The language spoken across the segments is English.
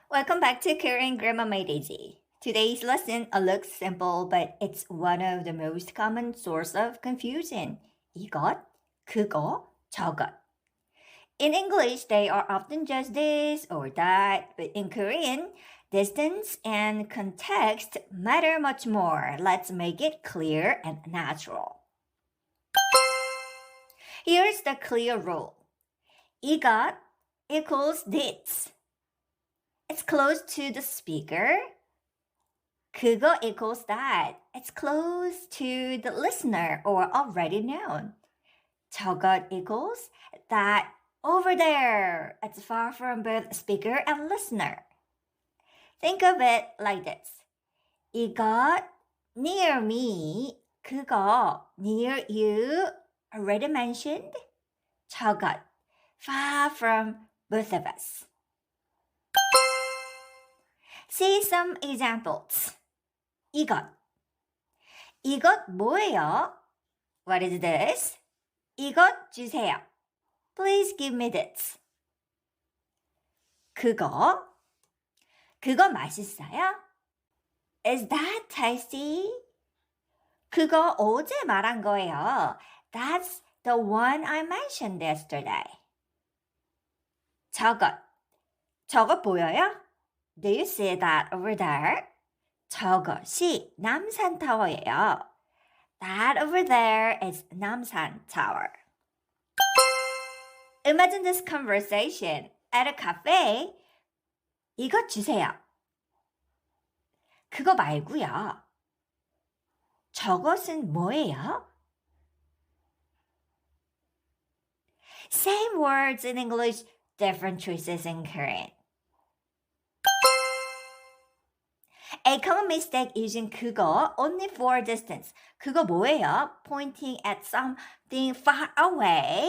Welcome back to Korean Grammar Made Easy. Today's lesson looks simple, but it's one of the most common source of confusion. 이것, 그거, 저것. In English, they are often just this or that, but in Korean, distance and context matter much more. Let's make it clear and natural. Here's the clear rule. 이것 equals this. It's close to the speaker. 그거 equals that. It's close to the listener or already known. 저것 equals that over there. It's far from both speaker and listener. Think of it like this. 이것 near me. 그거 near you. Already mentioned. 저것 far from both of us. See some examples. 이것. 이것 뭐예요? What is this? 이것 주세요. Please give me this. 그거. 그거 맛있어요? Is that tasty? 그거 어제 말한 거예요. That's the one I mentioned yesterday. 저것. 저것 보여요? Do you see that over there? 저것이 남산타워예요. That over there is 남산 Tower. Imagine this conversation at a cafe. 이것 주세요. 그거 말고요. 저것은 뭐예요? Same words in English, different choices in Korean. A common mistake using 그거 only for distance. 그거 뭐예요? Pointing at something far away.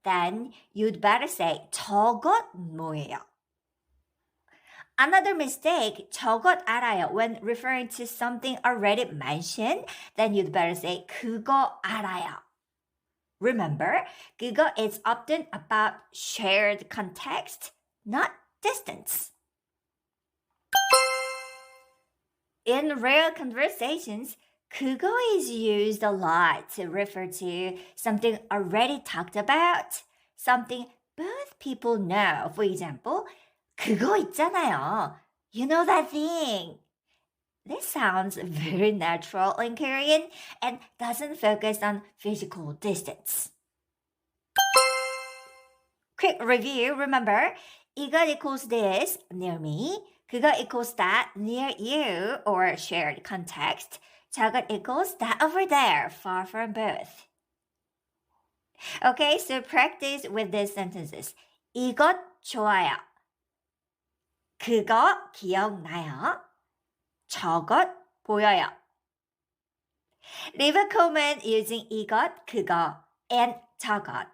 Then you'd better say 저것 뭐예요? Another mistake, 저것 알아요. When referring to something already mentioned, then you'd better say 그거 알아요. Remember, 그거 is often about shared context, not distance. In rare conversations, 그거 is used a lot to refer to something already talked about, something both people know. For example, 그거 있잖아요. You know that thing. This sounds very natural in Korean and doesn't focus on physical distance. Quick review, remember, 이것 equals this, near me. 그거 equals that, near you, or shared context. 저것 equals that over there, far from both. Okay, so practice with these sentences. 이것 좋아요. 그거 기억나요? 저것 보여요. Leave a comment using 이것, 그거, and 저것.